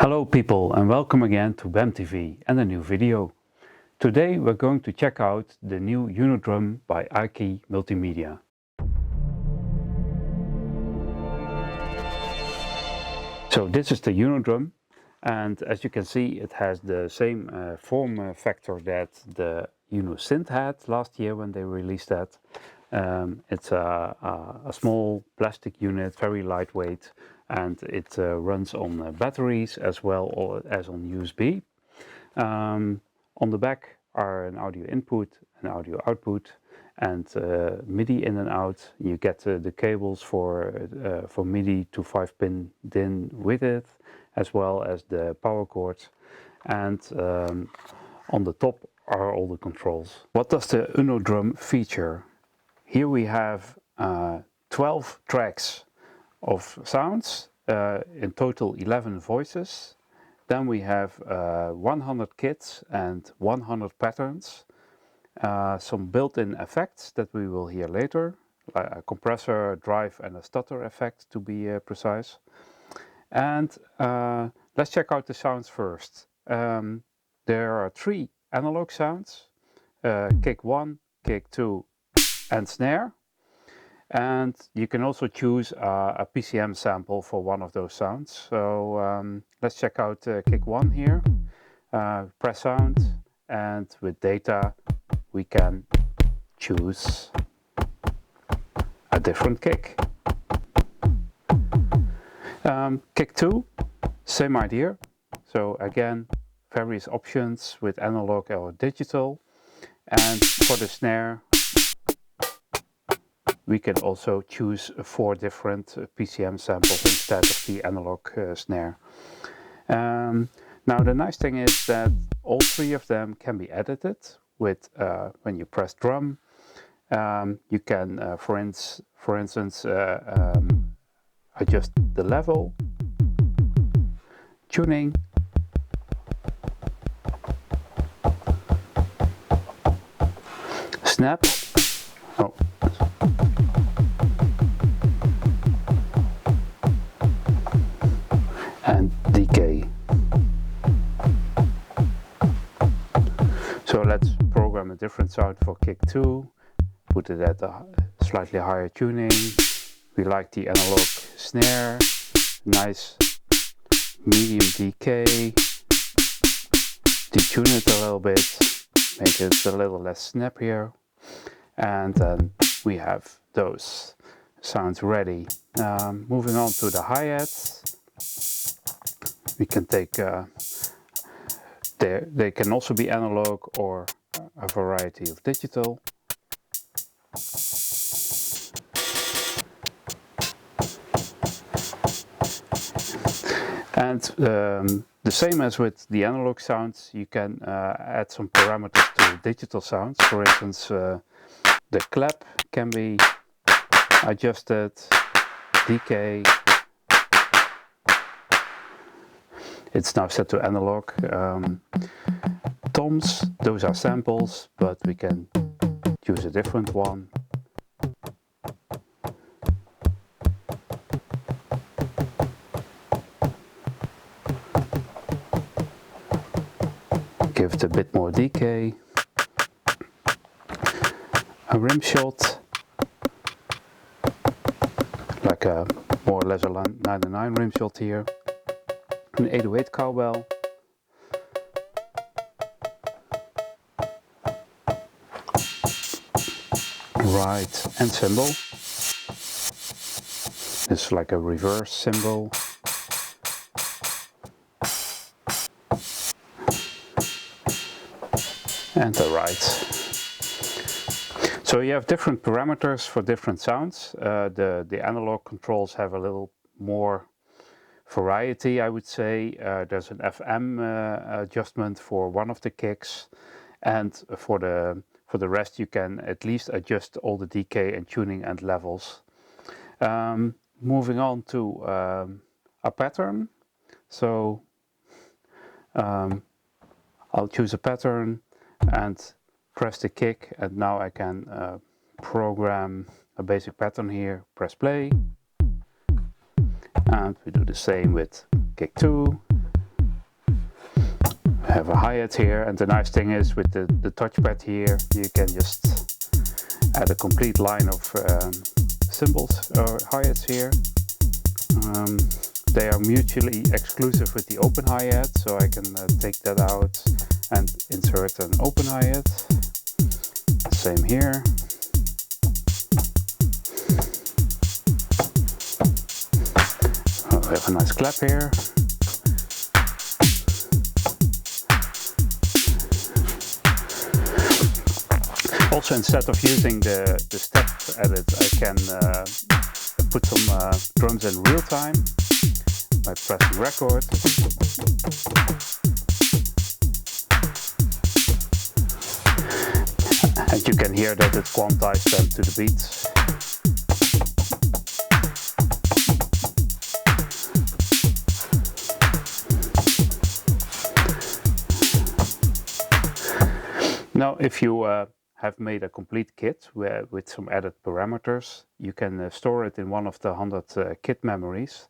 Hello people and welcome again to BAM TV and a new video. Today we're going to check out the new Uno Drum by IK Multimedia. So this is the Uno Drum, and as you can see it has the same form factor that the Uno Synth had last year when they released that. It's a small plastic unit, very lightweight, and it runs on batteries as well as on USB. On the back are an audio input, an audio output, and MIDI in and out. You get the cables for MIDI to 5-pin DIN with it, as well as the power cords. And on the top are all the controls. What does the Uno Drum feature? Here we have 12 tracks of sounds, in total 11 voices. Then we have 100 kits and 100 patterns, some built-in effects that we will hear later, like a compressor, drive and a stutter effect to be precise. And let's check out the sounds first. There are 3 analog sounds, kick 1, kick 2 and snare. And you can also choose a PCM sample for one of those sounds. So let's check out kick 1 here. Press sound, and with data we can choose a different kick. Kick 2, same idea. So again, various options with analog or digital. And for the snare, we can also choose 4 different PCM samples instead of the analog snare. Now the nice thing is that all 3 of them can be edited with when you press drum. You can, for instance, adjust the level, tuning, snap. Oh. And decay. So let's program a different sound for kick 2, put it at a slightly higher tuning. We like the analog snare, nice medium decay, detune it a little bit, make it a little less snappier, and then we have those sounds ready. Moving on to the hi-hats. We can take, they can also be analog or a variety of digital. And the same as with the analog sounds, you can add some parameters to digital sounds. For instance, the clap can be adjusted, decay. It's now set to analog. Toms, those are samples, but we can choose a different one. Give it a bit more decay. A rim shot, like a more or less a 99 rim shot here. An 808 cowbell. Right, and cymbal. It's like a reverse cymbal. And the right. So you have different parameters for different sounds. The analog controls have a little more variety, I would say. There's an FM adjustment for one of the kicks, and for the rest you can at least adjust all the decay and tuning and levels. Moving on to a pattern. So I'll choose a pattern and press the kick, and now I can program a basic pattern here. Press play. And we do the same with kick 2, have a hi-hat here, and the nice thing is with the touchpad here, you can just add a complete line of cymbals or hi-hats here. They are mutually exclusive with the open hi-hat, so I can take that out and insert an open hi-hat. Same here. We have a nice clap here. Also, instead of using the step edit, I can put some drums in real time by pressing record. And you can hear that it quantizes them to the beats. Now, if you have made a complete kit with some added parameters, you can store it in one of the 100 kit memories.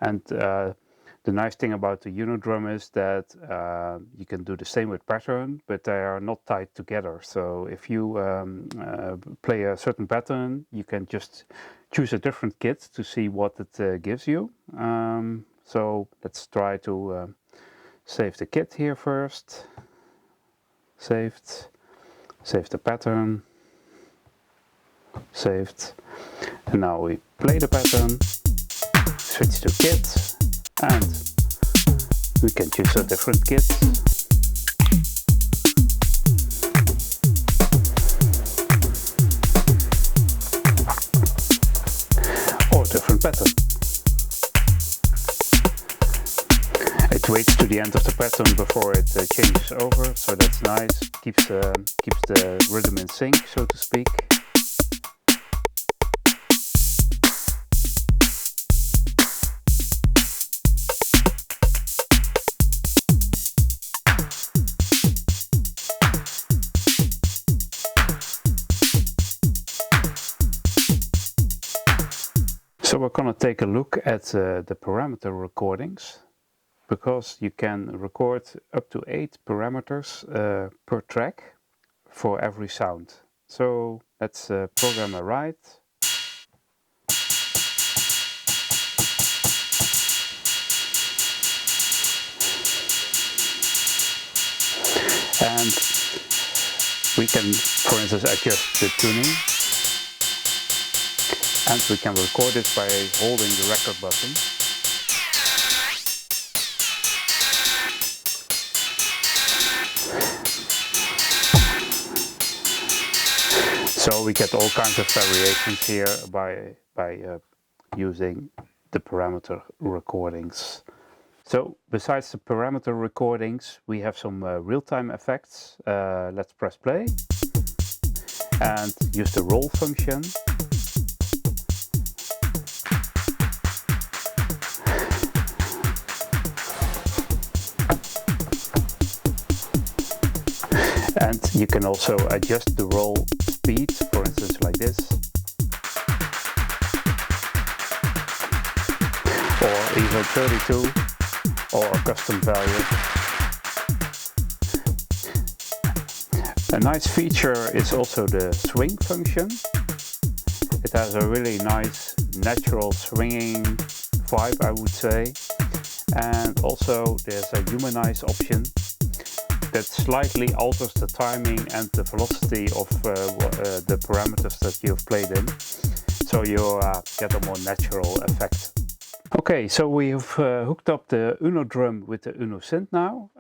And the nice thing about the Uno Drum is that you can do the same with pattern, but they are not tied together. So if you play a certain pattern, you can just choose a different kit to see what it gives you. So let's try to save the kit here first. Saved. Save the pattern. Saved. And now we play the pattern. Switch to kit. And we can choose a different kit. Or different pattern. It waits to the end of the pattern before it changes over, so that's nice. Keeps the rhythm in sync, so to speak. So we're going to take a look at the parameter recordings, because you can record up to 8 parameters per track for every sound. So let's program a ride. And we can, for instance, adjust the tuning. And we can record it by holding the record button. So we get all kinds of variations here by using the parameter recordings. So besides the parameter recordings, we have some real-time effects. Let's press play and use the roll function. And you can also adjust the roll speed, for instance like this, or even 32, or a custom value. A nice feature is also the swing function. It has a really nice natural swinging vibe, I would say. And also there's a humanize option that slightly alters the timing and the velocity of the parameters that you've played in, so you get a more natural effect. Okay, so we've hooked up the Uno Drum with the Uno Synth now.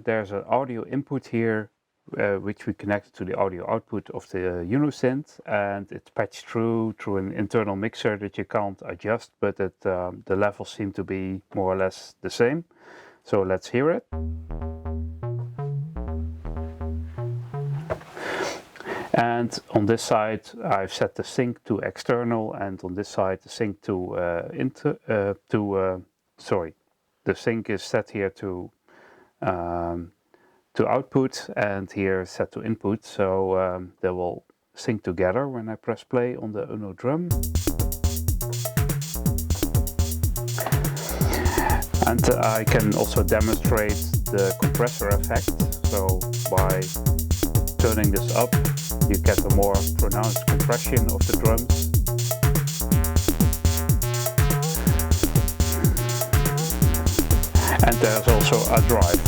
There's an audio input here which we connected to the audio output of the Uno Synth, and it's patched through an internal mixer that you can't adjust, but the levels seem to be more or less the same. So let's hear it. And on this side I've set the sync to external, and on this side the sync to the sync is set here to output, and here set to input, so they will sync together when I press play on the Uno Drum. And I can also demonstrate the compressor effect. So by turning this up, you get a more pronounced compression of the drums. And there's also a drive.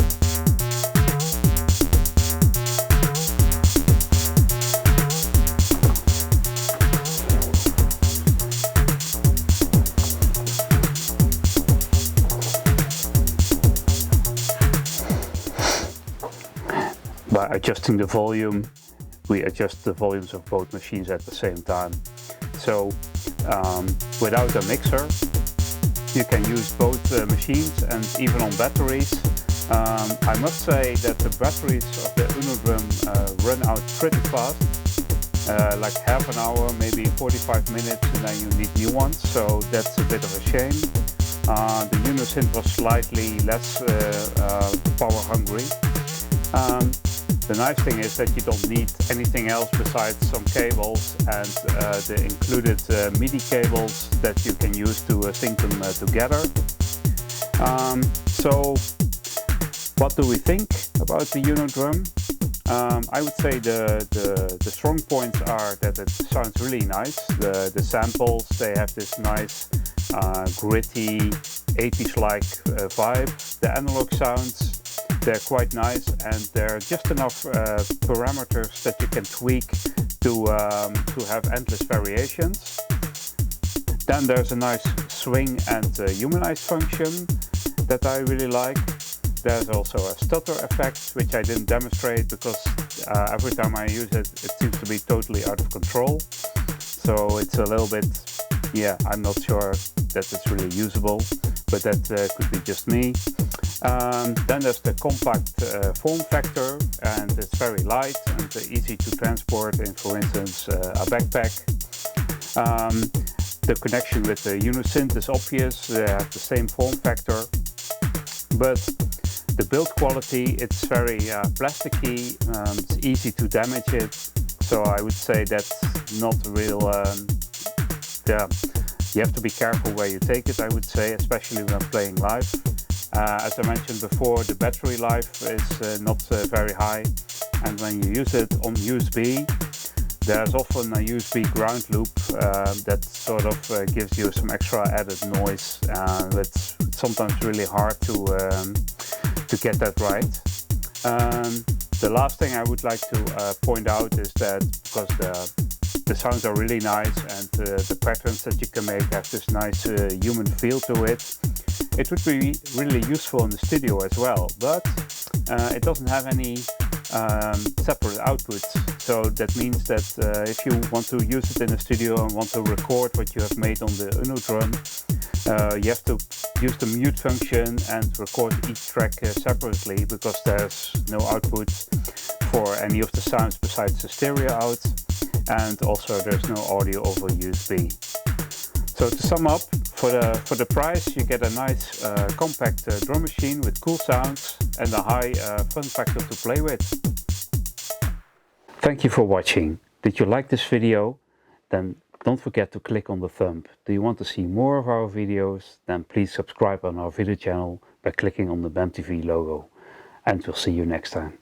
By adjusting the volume, we adjust the volumes of both machines at the same time. So without a mixer, you can use both machines, and even on batteries. I must say that the batteries of the Uno Drum run out pretty fast, like half an hour, maybe 45 minutes, and then you need new ones, so that's a bit of a shame. The Uno Synth was slightly less power hungry. The nice thing is that you don't need anything else besides some cables and the included MIDI cables that you can use to sync them together. So what do we think about the Uno Drum? I would say the strong points are that it sounds really nice. The samples, they have this nice gritty 80s-like vibe. The analog sounds, they're quite nice, and there are just enough parameters that you can tweak to have endless variations. Then there's a nice swing and humanize function that I really like. There's also a stutter effect, which I didn't demonstrate because every time I use it, it seems to be totally out of control. So it's a little bit, yeah, I'm not sure that it's really usable, but that could be just me. Then there's the compact form factor, and it's very light and easy to transport in, for instance, a backpack. The connection with the Uno Synth is obvious, they have the same form factor, but the build quality, it's very plasticky, it's easy to damage it, so I would say that's not real, yeah, you have to be careful where you take it, I would say, especially when playing live. As I mentioned before, the battery life is not very high, and when you use it on USB, there's often a USB ground loop that sort of gives you some extra added noise. It's sometimes really hard to get that right. The last thing I would like to point out is that because the sounds are really nice and the patterns that you can make have this nice human feel to it, it would be really useful in the studio as well, but it doesn't have any separate outputs. So that means that if you want to use it in the studio and want to record what you have made on the Uno Drum, you have to use the mute function and record each track separately, because there's no output for any of the sounds besides the stereo out, and also there's no audio over USB. So to sum up, for the price you get a nice compact drum machine with cool sounds and a high fun factor to play with. Thank you for watching. Did you like this video? Then don't forget to click on the thumb. Do you want to see more of our videos? Then please subscribe on our video channel by clicking on the BAM TV logo. And we'll see you next time.